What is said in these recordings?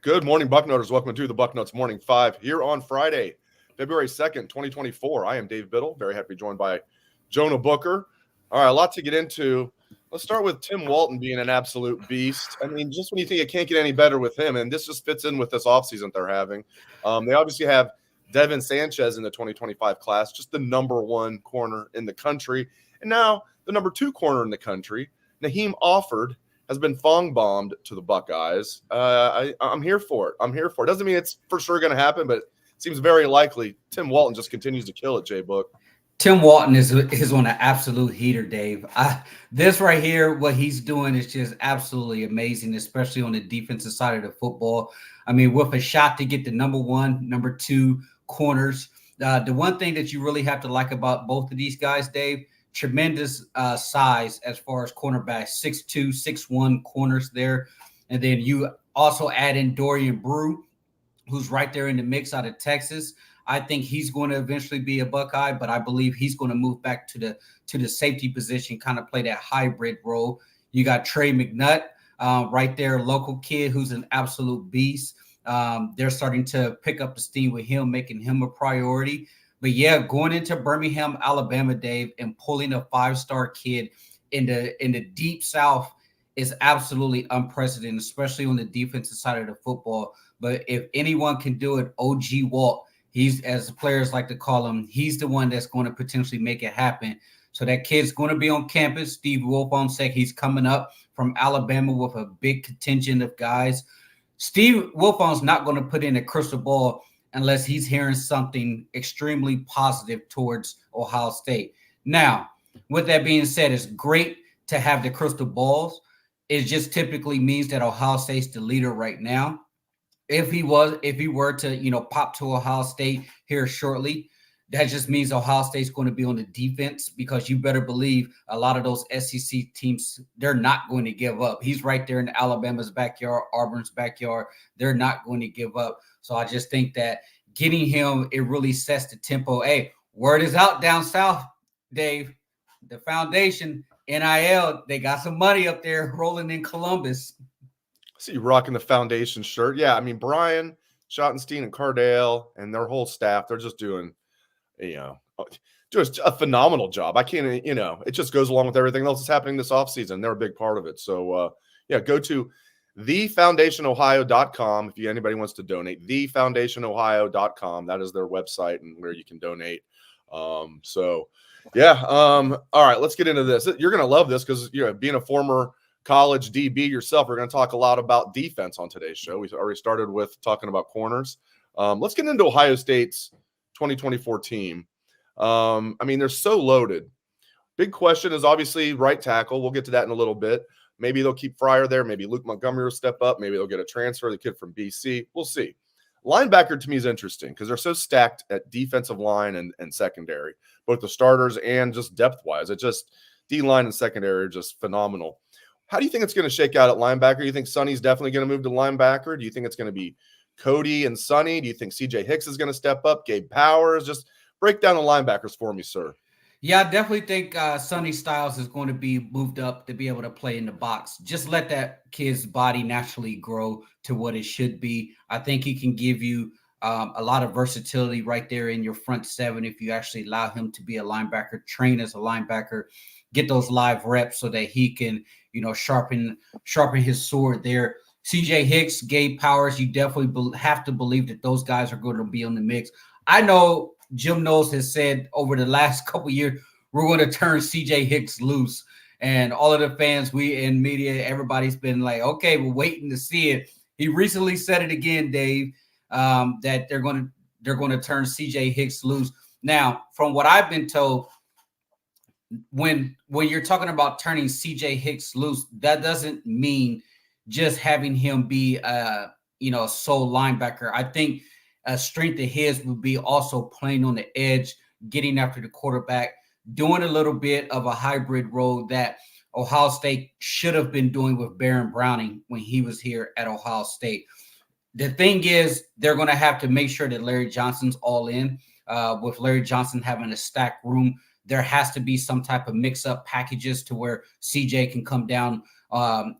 Good morning, Bucknutters. Welcome to the Bucknuts Morning 5 here on Friday, February 2nd, 2024. I am Dave Biddle. Very happy to be joined by Jonah Booker. All right, a lot to get into. Let's start with Tim Walton being an absolute beast. I mean, just when you think it can't get any better with him, and this just fits in with this offseason they're having. They obviously have Devin Sanchez in the 2025 class, just the number one corner in the country. And now the number two corner in the country, Naheem Offord, has been fong-bombed to the Buckeyes. I'm here for it. Doesn't mean it's for sure going to happen, but it seems very likely. Tim Walton just continues to kill it, Jay Book. Tim Walton is on an absolute heater, Dave. This right here, what he's doing is just absolutely amazing, especially on the defensive side of the football. I mean, with a shot to get the number one, number two corners. The one thing that you really have to like about both of these guys, Dave, tremendous size as far as cornerbacks, 6'2", 6'1" corners there. And then you also add in Dorian Brew, who's right there in the mix out of Texas. I think he's going to eventually be a Buckeye, but I believe he's going to move back to the safety position, kind of play that hybrid role. You got Trey McNutt right there, local kid who's an absolute beast. They're starting to pick up the steam with him, making him a priority. But yeah, going into Birmingham, Alabama, Dave, and pulling a five-star kid in the deep South is absolutely unprecedented, especially on the defensive side of the football. But if anyone can do it, OG Walt, he's, as the players like to call him, he's the one that's going to potentially make it happen. So that kid's going to be on campus. Steve Wilfong said he's coming up from Alabama with a big contingent of guys. Steve Wilfong's not going to put in a crystal ball unless he's hearing something extremely positive towards Ohio State. Now, with that being said, it's great to have the crystal balls. It just typically means that Ohio State's the leader right now. If he were to, pop to Ohio State here shortly, that just means Ohio State's going to be on the defense, because you better believe a lot of those SEC teams, they're not going to give up. He's right there in Alabama's backyard, Auburn's backyard. They're not going to give up. So I just think that getting him, it really sets the tempo. Hey, word is out down south, Dave. The foundation, NIL, they got some money up there rolling in Columbus. I see you rocking the foundation shirt. Yeah, I mean, Brian, Schottenstein, and Cardale and their whole staff, they're just doing, just a phenomenal job. I can't, it just goes along with everything else that's happening this offseason. They're a big part of it. So, go to thefoundationohio.com if anybody wants to donate. Thefoundationohio.com. That is their website and where you can donate. All right, let's get into this. You're going to love this because, being a former college DB yourself, we're going to talk a lot about defense on today's show. We already started with talking about corners. Let's get into Ohio State's 2024 team. They're so loaded. Big question is obviously right tackle. We'll get to that in a little bit. Maybe they'll keep Fryar there. Maybe Luke Montgomery will step up. Maybe they'll get a transfer, the kid from BC. We'll see. Linebacker to me is interesting because they're so stacked at defensive line and secondary, both the starters and just depth-wise. It just D-line and secondary are just phenomenal. How do you think it's going to shake out at linebacker? Do you think Sonny's definitely going to move to linebacker? Do you think it's going to be Cody and Sonny? Do you think CJ Hicks is going to step up? Gabe Powers? Just break down the linebackers for me, sir. Yeah, I definitely think Sonny Styles is going to be moved up to be able to play in the box. Just let that kid's body naturally grow to what it should be. I think he can give you a lot of versatility right there in your front seven if you actually allow him to be a linebacker, train as a linebacker, get those live reps so that he can, sharpen his sword there. CJ Hicks, Gabe Powers, you definitely have to believe that those guys are going to be on the mix. I know Jim Knowles has said over the last couple of years, we're going to turn CJ Hicks loose. And all of the fans, we in media, everybody's been like, okay, we're waiting to see it. He recently said it again, Dave, that they're going to turn CJ Hicks loose. Now, from what I've been told, when you're talking about turning CJ Hicks loose, that doesn't mean just having him be a sole linebacker. I think a strength of his would be also playing on the edge, getting after the quarterback, doing a little bit of a hybrid role that Ohio State should have been doing with Baron Browning when he was here at Ohio State. The thing is, they're going to have to make sure that Larry Johnson's all in. With Larry Johnson having a stacked room, there has to be some type of mix-up packages to where CJ can come down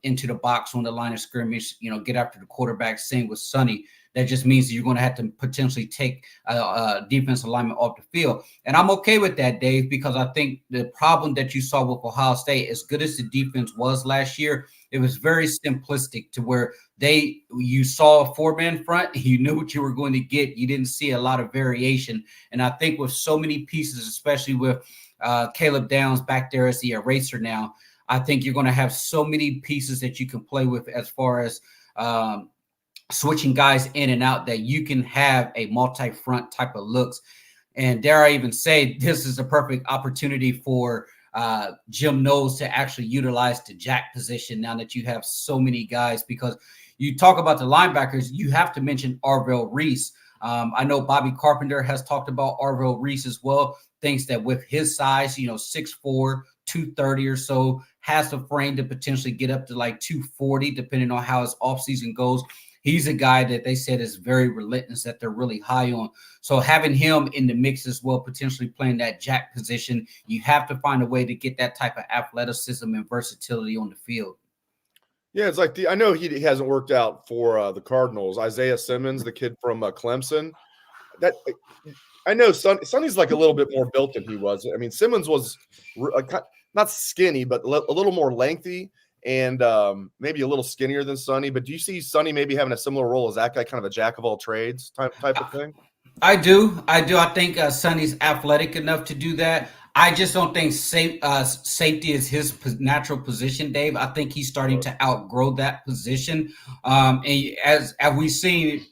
into the box on the line of scrimmage, get after the quarterback. Same with Sonny. That just means that you're going to have to potentially take a defensive lineman off the field. And I'm okay with that, Dave, because I think the problem that you saw with Ohio State, as good as the defense was last year, it was very simplistic to where you saw a four-man front, you knew what you were going to get. You didn't see a lot of variation. And I think with so many pieces, especially with Caleb Downs back there as the eraser now, I think you're going to have so many pieces that you can play with as far as switching guys in and out that you can have a multi-front type of looks. And dare I even say, this is a perfect opportunity for Jim Knowles to actually utilize the jack position now that you have so many guys, because you talk about the linebackers, you have to mention Arvell Reese. I know Bobby Carpenter has talked about Arvell Reese as well, thinks that with his size, 6'4", 230 or so, has the frame to potentially get up to like 240, depending on how his offseason goes. He's a guy that they said is very relentless, that they're really high on. So having him in the mix as well, potentially playing that jack position, you have to find a way to get that type of athleticism and versatility on the field. Yeah, it's like I know he hasn't worked out for the Cardinals. Isaiah Simmons, the kid from Clemson, that I know Sonny's like a little bit more built than he was. I mean, Simmons was not skinny, but a little more lengthy and maybe a little skinnier than Sonny. But do you see Sonny maybe having a similar role as that guy, kind of a jack of all trades type of thing? I do. I think Sonny's athletic enough to do that. I just don't think safety is his natural position, Dave. I think he's starting to outgrow that position. And as we've seen,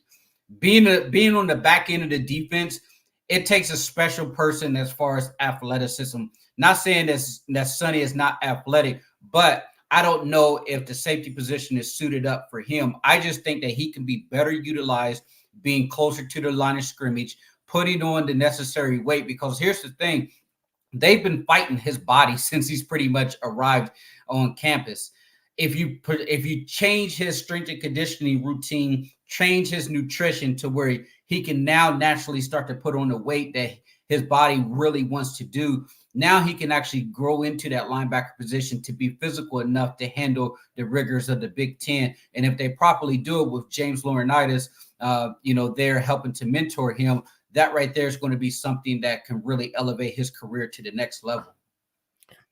being on the back end of the defense, it takes a special person as far as athleticism. Not saying that Sonny is not athletic, but I don't know if the safety position is suited up for him. I just think that he can be better utilized being closer to the line of scrimmage, putting on the necessary weight, because here's the thing. They've been fighting his body since he's pretty much arrived on campus. If you change his strength and conditioning routine, change his nutrition to where he can now naturally start to put on the weight that his body really wants to do, now he can actually grow into that linebacker position to be physical enough to handle the rigors of the Big Ten. And if they properly do it with James Laurinaitis, they're helping to mentor him, that right there is going to be something that can really elevate his career to the next level.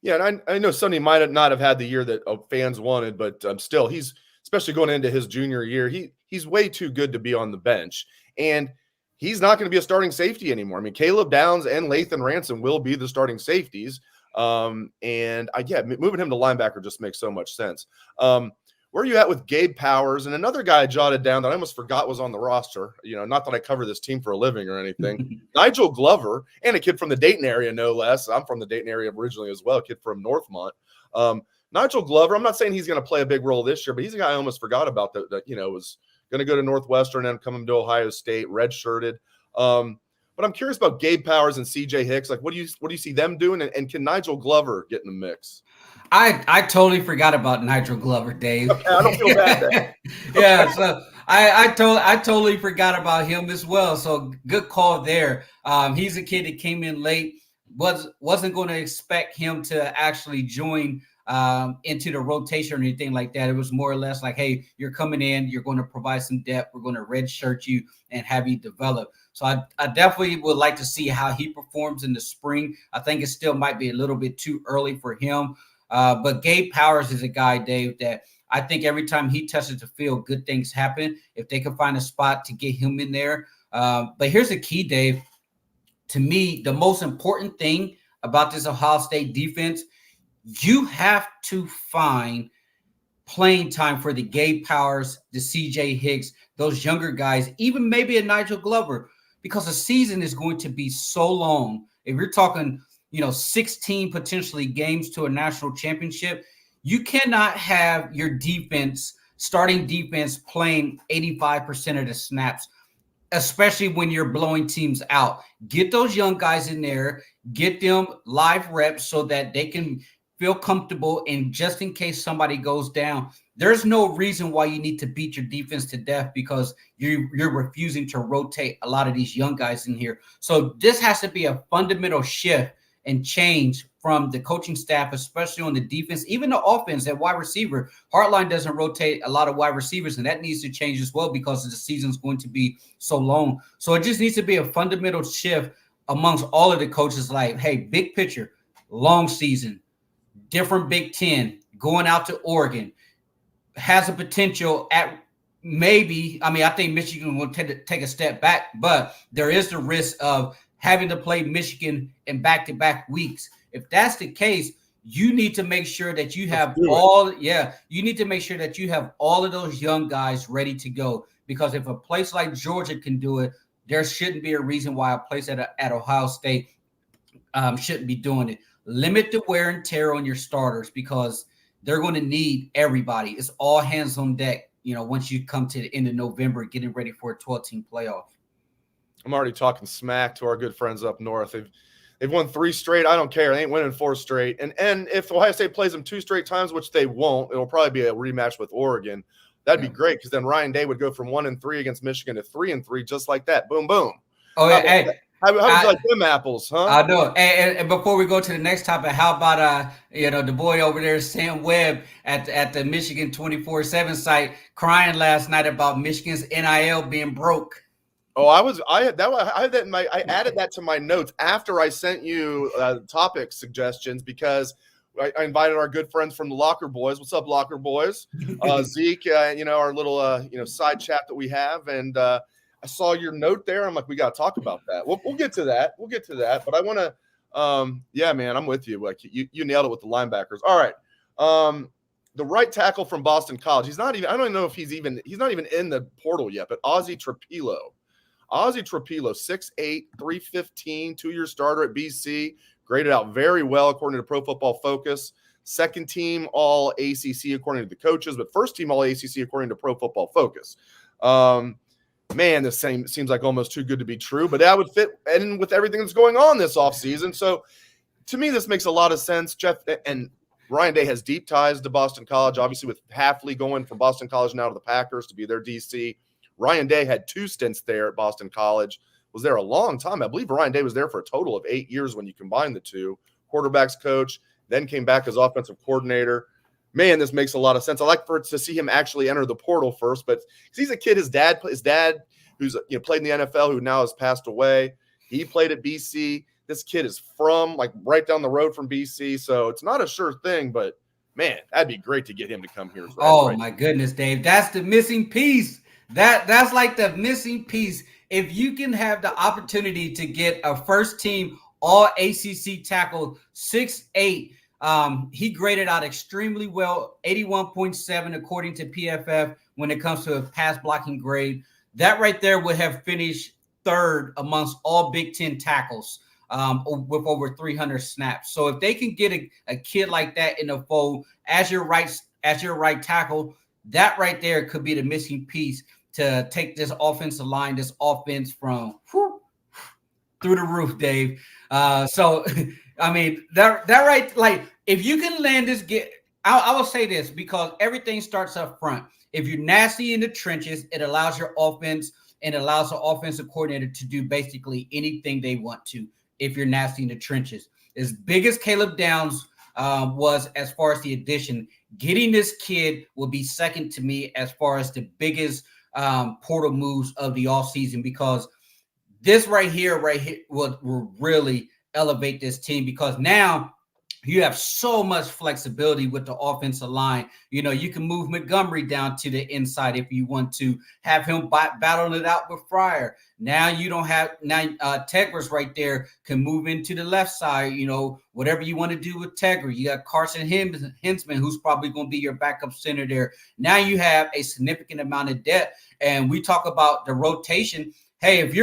Yeah, and I know Sonny might not have had the year that fans wanted, but still, he's, especially going into his junior year, he's way too good to be on the bench. And he's not going to be a starting safety anymore. I mean, Caleb Downs and Lathan Ransom will be the starting safeties. Moving him to linebacker just makes so much sense. Where are you at with Gabe Powers? And another guy I jotted down that I almost forgot was on the roster, not that I cover this team for a living or anything, Nigel Glover, and a kid from the Dayton area, no less. I'm from the Dayton area originally as well, a kid from Northmont. Nigel Glover, I'm not saying he's going to play a big role this year, but he's a guy I almost forgot about that was going to go to Northwestern and come to Ohio State, redshirted. But I'm curious about Gabe Powers and CJ Hicks. Like, what do you see them doing? And can Nigel Glover get in the mix? I totally forgot about Nigel Glover, Dave. Okay, I don't feel bad then. Yeah, so I totally forgot about him as well. So good call there. He's a kid that came in late. Wasn't going to expect him to actually join into the rotation or anything like that. It was more or less like, hey, you're coming in, you're going to provide some depth, we're going to redshirt you and have you develop. So I definitely would like to see how he performs in the spring. I think it still might be a little bit too early for him. But Gabe Powers is a guy, Dave, that I think every time he touches the field, good things happen if they can find a spot to get him in there. But here's the key, Dave. To me, the most important thing about this Ohio State defense, you have to find playing time for the Gabe Powers, the CJ Hicks, those younger guys, even maybe a Nigel Glover, because the season is going to be so long. If you're talking, 16 potentially games to a national championship, you cannot have your starting defense playing 85% of the snaps, especially when you're blowing teams out. Get those young guys in there, get them live reps so that they can feel comfortable, and just in case somebody goes down, there's no reason why you need to beat your defense to death because you're refusing to rotate a lot of these young guys in here. So this has to be a fundamental shift and change from the coaching staff, especially on the defense, even the offense at wide receiver. Hartline doesn't rotate a lot of wide receivers, and that needs to change as well because the season's going to be so long. So it just needs to be a fundamental shift amongst all of the coaches. Like, hey, big picture, long season, different Big Ten, going out to Oregon, has a potential at maybe, I think Michigan will take a step back, but there is the risk of having to play Michigan in back-to-back weeks. If that's the case, you need to make sure that you have you need to make sure that you have all of those young guys ready to go. Because if a place like Georgia can do it, there shouldn't be a reason why a place at Ohio State shouldn't be doing it. Limit the wear and tear on your starters because they're going to need everybody. It's all hands on deck, once you come to the end of November, getting ready for a 12-team playoff. I'm already talking smack to our good friends up north. They've won 3 straight. I don't care. They ain't winning 4 straight. And if Ohio State plays them 2 straight times, which they won't, it'll probably be a rematch with Oregon. That'd be great because then Ryan Day would go from 1-3 against Michigan to 3-3 just like that. Boom, boom. Oh, yeah. How would you like them apples, huh? I know. And before we go to the next topic, how about the boy over there, Sam Webb, at the Michigan 24/7 site, crying last night about Michigan's NIL being broke. Oh, I added that to my notes after I sent you topic suggestions because I invited our good friends from the Locker Boys. What's up, Locker Boys? Zeke, our little side chat that we have, and I saw your note there. I'm like, we got to talk about that. We'll get to that. But I want to, man, I'm with you. Like you nailed it with the linebackers. All right. The right tackle from Boston College. I don't even know if he's not even in the portal yet, but Ozzy Trapilo, 6'8", 315, 2-year starter at BC, graded out very well according to Pro Football Focus. Second team all ACC according to the coaches, but first team all ACC according to Pro Football Focus. Man, this seems like almost too good to be true, but that would fit in with everything that's going on this offseason. So to me, this makes a lot of sense. Jeff and Ryan Day has deep ties to Boston College, obviously with Hafley going from Boston College now to the Packers to be their DC. Ryan Day had 2 stints there at Boston College, was there a long time. I believe Ryan Day was there for a total of 8 years when you combine the two. Quarterbacks coach, then came back as offensive coordinator. Man, this makes a lot of sense. I like to see him actually enter the portal first, but he's a kid. His dad, who's played in the NFL, who now has passed away. He played at BC. This kid is from right down the road from BC, so it's not a sure thing. But man, that'd be great to get him to come here. My goodness, Dave, that's the missing piece. That's like the missing piece. If you can have the opportunity to get a first team all ACC tackle, 6'8". He graded out extremely well, 81.7 according to PFF when it comes to a pass blocking grade. That right there would have finished 3rd amongst all Big Ten tackles with over 300 snaps. So if they can get a kid like that in the fold as your right tackle, that right there could be the missing piece to take this offensive line, this offense from through the roof, Dave. So I mean, that right, like if you can land this, I will say this because everything starts up front. If you're nasty in the trenches, it allows your offense and allows the offensive coordinator to do basically anything they want to. If you're nasty in the trenches, as big as Caleb Downs was as far as the addition, getting this kid will be second to me as far as the biggest portal moves of the offseason, because this right here will really elevate this team, because now you have so much flexibility with the offensive line. You can move Montgomery down to the inside if you want to, have him battling it out with Fryar. Now you don't have Tegler's right there, can move into the left side, whatever you want to do with Tegler. You got Carson Hinsman, who's probably going to be your backup center there. Now you have a significant amount of depth. And we talk about the rotation. Hey, if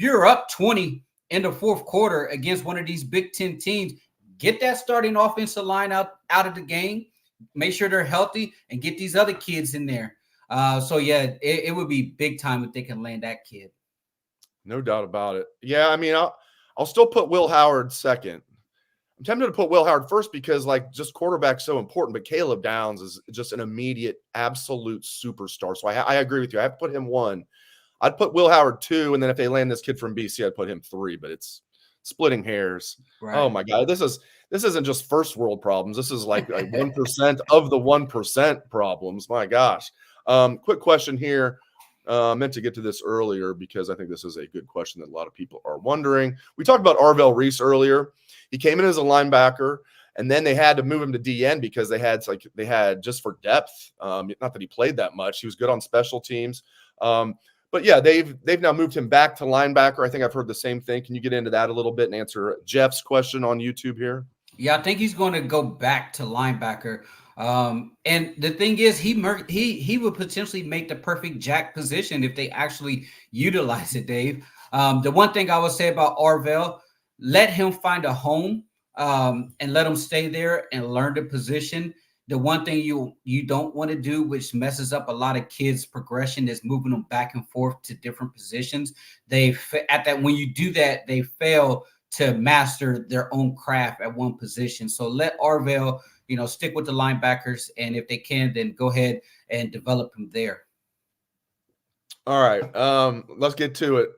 you're up 20 in the fourth quarter against one of these Big Ten teams, get that starting offensive line out of the game, make sure they're healthy, and get these other kids in there. It would be big time if they can land that kid. No doubt about it. Yeah, I mean, I'll still put Will Howard second. I'm tempted to put Will Howard first because, just quarterback's so important, but Caleb Downs is just an immediate, absolute superstar. So I agree with you. I have to put him 1. I'd put Will Howard 2, and then if they land this kid from BC, I'd put him 3, but it's splitting hairs. Right. Oh my God, this isn't just first world problems. This is like 1% of the 1% problems. My gosh. Quick question here. Meant to get to this earlier because I think this is a good question that a lot of people are wondering. We talked about Arvell Reese earlier. He came in as a linebacker, and then they had to move him to DN because they had just for depth. Not that he played that much. He was good on special teams. But yeah, they've now moved him back to linebacker. I think I've heard the same thing. Can you get into that a little bit and answer Jeff's question on YouTube here? Yeah, I think he's going to go back to linebacker. And the thing is, he would potentially make the perfect jack position if they actually utilize it, Dave. The one thing I would say about Arvell, let him find a home and let him stay there and learn the position. The one thing you don't want to do, which messes up a lot of kids' progression, is moving them back and forth to different positions. When you do that, they fail to master their own craft at one position. So let Arvell, stick with the linebackers, and if they can, then go ahead and develop him there. All right, let's get to it.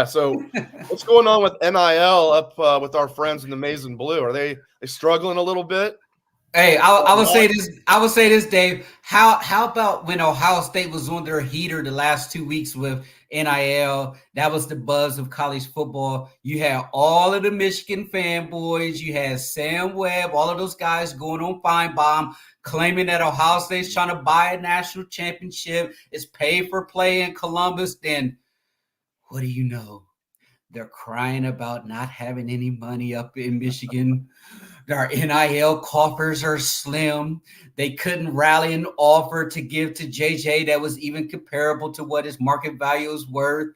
So what's going on with NIL up with our friends in the Maize and Blue? Are they struggling a little bit? Hey, I would say this. I would say this, Dave. How about when Ohio State was on their heater the last 2 weeks with NIL? That was the buzz of college football. You had all of the Michigan fanboys. You had Sam Webb, all of those guys going on Feinbaum, claiming that Ohio State's trying to buy a national championship. It's pay for play in Columbus. Then what do you know? They're crying about not having any money up in Michigan. Our NIL coffers are slim. They couldn't rally an offer to give to JJ that was even comparable to what his market value is worth.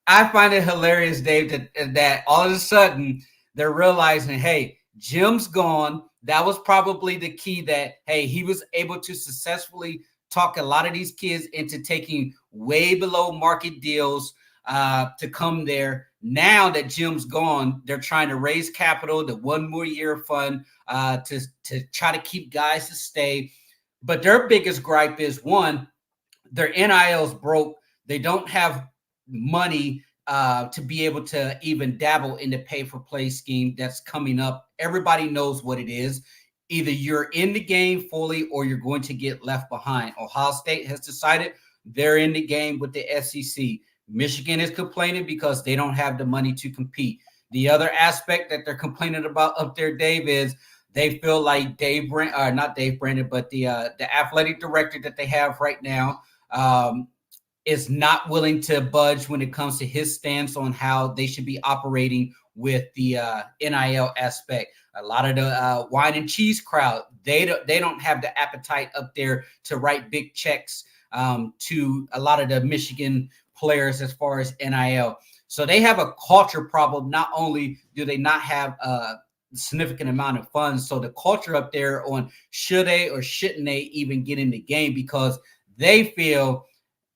I find it hilarious, Dave, that all of a sudden they're realizing, hey, Jim's gone. That was probably the key that, hey, he was able to successfully talk a lot of these kids into taking way below market deals to come there. Now that Jim's gone, they're trying to raise capital, the 1 more year fund to try to keep guys to stay. But their biggest gripe is, one, their NIL's broke. They don't have money to be able to even dabble in the pay-for-play scheme that's coming up. Everybody knows what it is. Either you're in the game fully or you're going to get left behind. Ohio State has decided they're in the game with the SEC. Michigan is complaining because they don't have the money to compete. The other aspect that they're complaining about up there, Dave, is they feel like not Dave Brandon, but the athletic director that they have right now is not willing to budge when it comes to his stance on how they should be operating with the NIL aspect. A lot of the wine and cheese crowd, they don't have the appetite up there to write big checks to a lot of the Michigan players as far as NIL. So they have a culture problem. Not only do they not have a significant amount of funds, so the culture up there on should they or shouldn't they even get in the game, because they feel,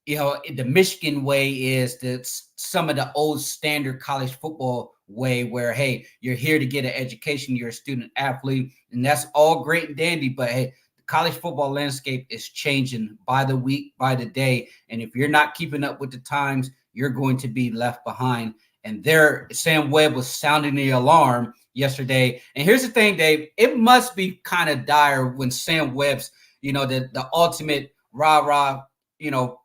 the Michigan way is that some of the old standard college football way where, hey, you're here to get an education, you're a student athlete, and that's all great and dandy, but hey, college football landscape is changing by the week, by the day. And if you're not keeping up with the times, you're going to be left behind. And Sam Webb was sounding the alarm yesterday. And here's the thing, Dave, it must be kind of dire when Sam Webb's, the ultimate rah-rah,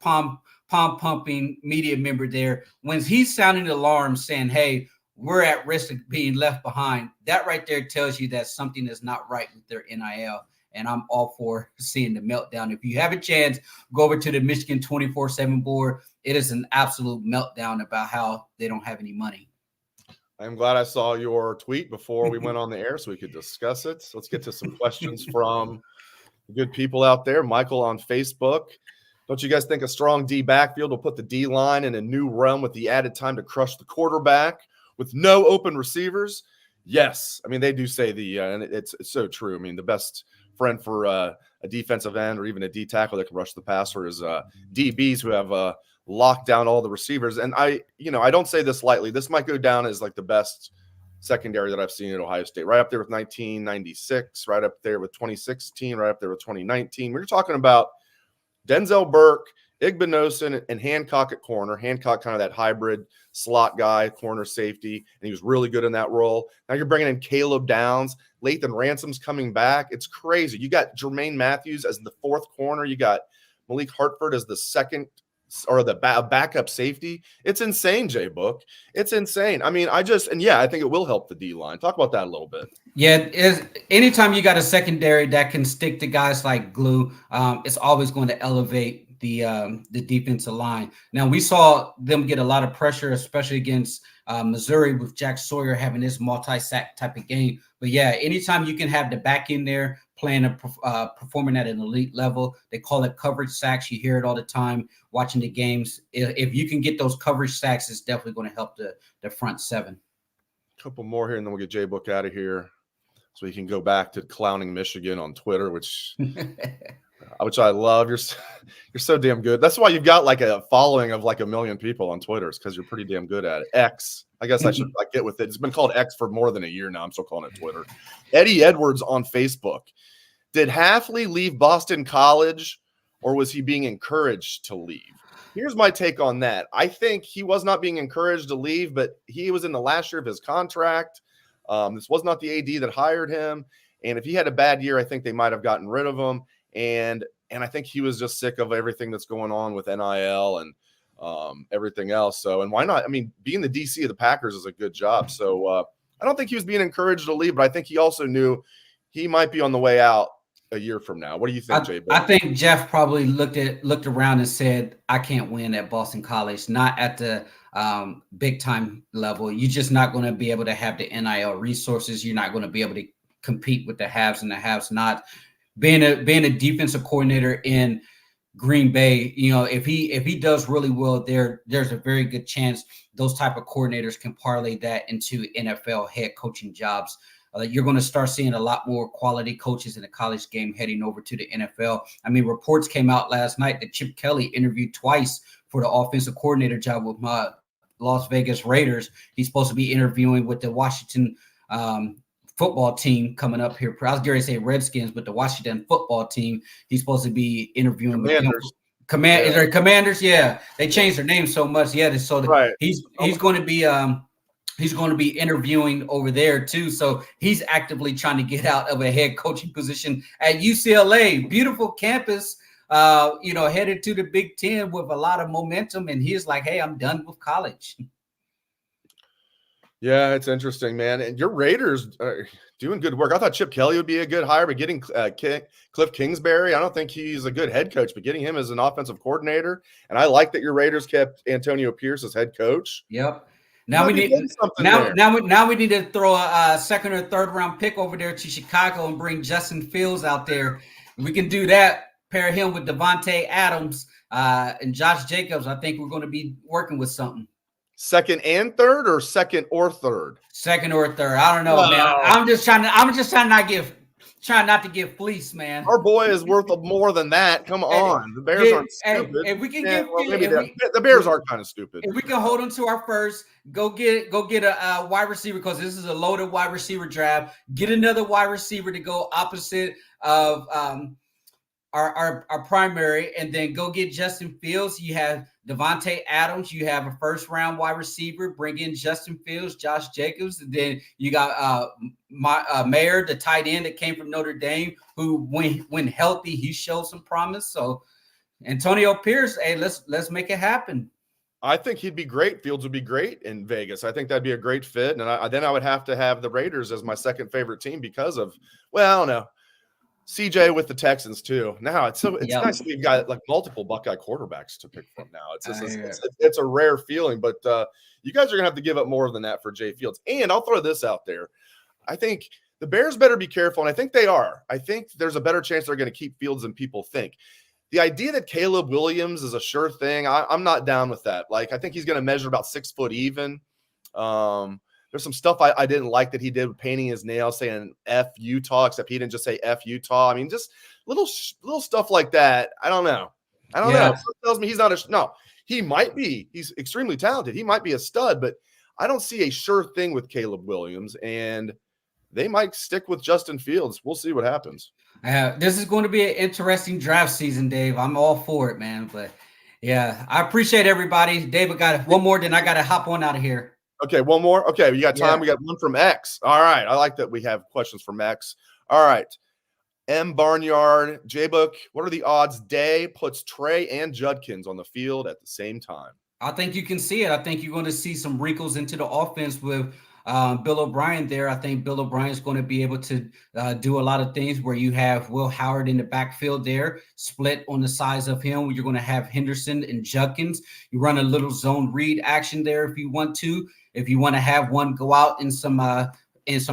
pom pumping media member there, when he's sounding the alarm saying, hey, we're at risk of being left behind. That right there tells you that something is not right with their NIL. And I'm all for seeing the meltdown. If you have a chance, go over to the Michigan 24/7 board. It is an absolute meltdown about how they don't have any money. I'm glad I saw your tweet before we went on the air so we could discuss it. So let's get to some questions from good people out there. Michael on Facebook. Don't you guys think a strong D backfield will put the D line in a new realm with the added time to crush the quarterback with no open receivers? Yes. I mean, they do say and it's so true. I mean, the best friend for a defensive end or even a D tackle that can rush the passer is DBs who have locked down all the receivers. And I don't say this lightly. This might go down as like the best secondary that I've seen at Ohio State, right up there with 1996, right up there with 2016, right up there with 2019. We're talking about Denzel Burke Igbinosun and Hancock at corner. Hancock kind of that hybrid slot guy, corner safety, and he was really good in that role. Now you're bringing in Caleb Downs. Lathan Ransom's coming back. It's crazy. You got Jermaine Matthews as the fourth corner. You got Malik Hartford as the second or the backup safety. It's insane, Jay Book. It's insane. I mean, I think it will help the D-line. Talk about that a little bit. Yeah, anytime you got a secondary that can stick to guys like glue, it's always going to elevate the defensive line. Now, we saw them get a lot of pressure, especially against Missouri with Jack Sawyer having this multi-sack type of game. But yeah, anytime you can have the back in there playing performing at an elite level, they call it coverage sacks. You hear it all the time watching the games. If you can get those coverage sacks, it's definitely going to help the front seven. A couple more here, and then we'll get Jay Book out of here so he can go back to clowning Michigan on Twitter, which I love. You're so damn good. That's why you've got like a following of like 1 million people on Twitter, because you're pretty damn good at it. X. I guess I should get with it. It's been called X for more than a year now. I'm still calling it Twitter. Eddie Edwards on Facebook. Did Hafley leave Boston College, or was he being encouraged to leave? Here's my take on that. I think he was not being encouraged to leave, but he was in the last year of his contract. This was not the AD that hired him. And if he had a bad year, I think they might have gotten rid of him. And I think he was just sick of everything that's going on with NIL and everything else. So, and why not? I mean, being the DC of the Packers is a good job. So I don't think he was being encouraged to leave, but I think he also knew he might be on the way out a year from now. What do you think, Jay? I think Jeff probably looked around and said, I can't win at Boston College, not at the big time level. You're just not going to be able to have the NIL resources. You're not going to be able to compete with the haves and the haves not. Being a defensive coordinator in Green Bay, you know, if he does really well there, there's a very good chance those type of coordinators can parlay that into NFL head coaching jobs. You're going to start seeing a lot more quality coaches in the college game heading over to the NFL. I mean, reports came out last night that Chip Kelly interviewed twice for the offensive coordinator job with my Las Vegas Raiders. He's supposed to be interviewing with the Washington football team coming up here. I was going to say Redskins, but the Washington football team. He's supposed to be interviewing Commanders. Commanders. Yeah, they changed their name so much. Yeah, so right. He's going to be he's going to be interviewing over there too. So he's actively trying to get out of a head coaching position at UCLA. Beautiful campus, headed to the Big Ten with a lot of momentum. And he's like, hey, I'm done with college. Yeah, it's interesting, man. And your Raiders are doing good work. I thought Chip Kelly would be a good hire, but getting Cliff Kingsbury, I don't think he's a good head coach, but getting him as an offensive coordinator. And I like that your Raiders kept Antonio Pierce as head coach. Yep. Now we need to throw a second or third round pick over there to Chicago and bring Justin Fields out there. We can do that. Pair him with Devontae Adams and Josh Jacobs. I think we're going to be working with something. Second and third, or second or third? Second or third. I don't know, man. I'm just trying not to get fleeced, man. Our boy is worth more than that. Come on. The Bears aren't stupid. If we can the Bears are kind of stupid. If we can hold on to our first, go get a wide receiver, because this is a loaded wide receiver draft. Get another wide receiver to go opposite of our primary, and then go get Justin Fields. You have Devontae Adams. You have a first-round wide receiver. Bring in Justin Fields, Josh Jacobs. And then you got Mayer, the tight end that came from Notre Dame, who when healthy, he showed some promise. So Antonio Pierce, hey, let's make it happen. I think he'd be great. Fields would be great in Vegas. I think that'd be a great fit. And then I would have to have the Raiders as my second favorite team because of, well, I don't know, CJ with the Texans too. Now it's nice that we've got like multiple Buckeye quarterbacks to pick from now. It's a rare feeling, but you guys are gonna have to give up more than that for Jay Fields. And I'll throw this out there. I think the Bears better be careful, and I think they are. I think there's a better chance they're going to keep Fields than people think. The idea that Caleb Williams is a sure thing, I'm not down with that. Like, I think he's going to measure about 6 foot even. There's some stuff I didn't like that he did with painting his nails, saying F Utah, except he didn't just say F Utah. I mean, just little stuff like that. I don't know. It tells me he's not he might be. He's extremely talented. He might be a stud, but I don't see a sure thing with Caleb Williams, and they might stick with Justin Fields. We'll see what happens. This is going to be an interesting draft season, Dave. I'm all for it, man. But Yeah, I appreciate everybody. David got one more, then I got to hop on out of here. Okay, one more. Okay, you got time. Yeah. We got one from X. All right, I like that we have questions from X. All right, M Barnyard, J-Book. What are the odds Day puts Trey and Judkins on the field at the same time? I think you can see it. I think you're going to see some wrinkles into the offense with Bill O'Brien there. I think Bill O'Brien is going to be able to do a lot of things where you have Will Howard in the backfield there, split on the sides of him. You're going to have Henderson and Judkins. You run a little zone read action there if you want to. If you want to have one go out in some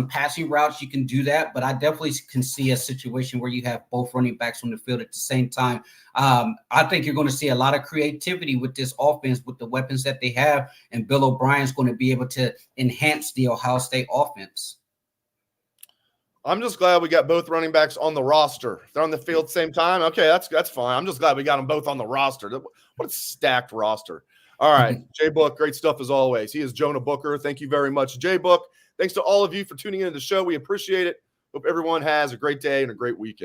passing routes, you can do that. But I definitely can see a situation where you have both running backs on the field at the same time. I think you're going to see a lot of creativity with this offense, with the weapons that they have, and Bill O'Brien's going to be able to enhance the Ohio State offense. I'm just glad we got both running backs on the roster. If they're on the field at the same time, okay, that's fine. I'm just glad we got them both on the roster. What a stacked roster. All right, J-Book, great stuff as always. He is Jonah Booker. Thank you very much, J-Book. Thanks to all of you for tuning into the show. We appreciate it. Hope everyone has a great day and a great weekend.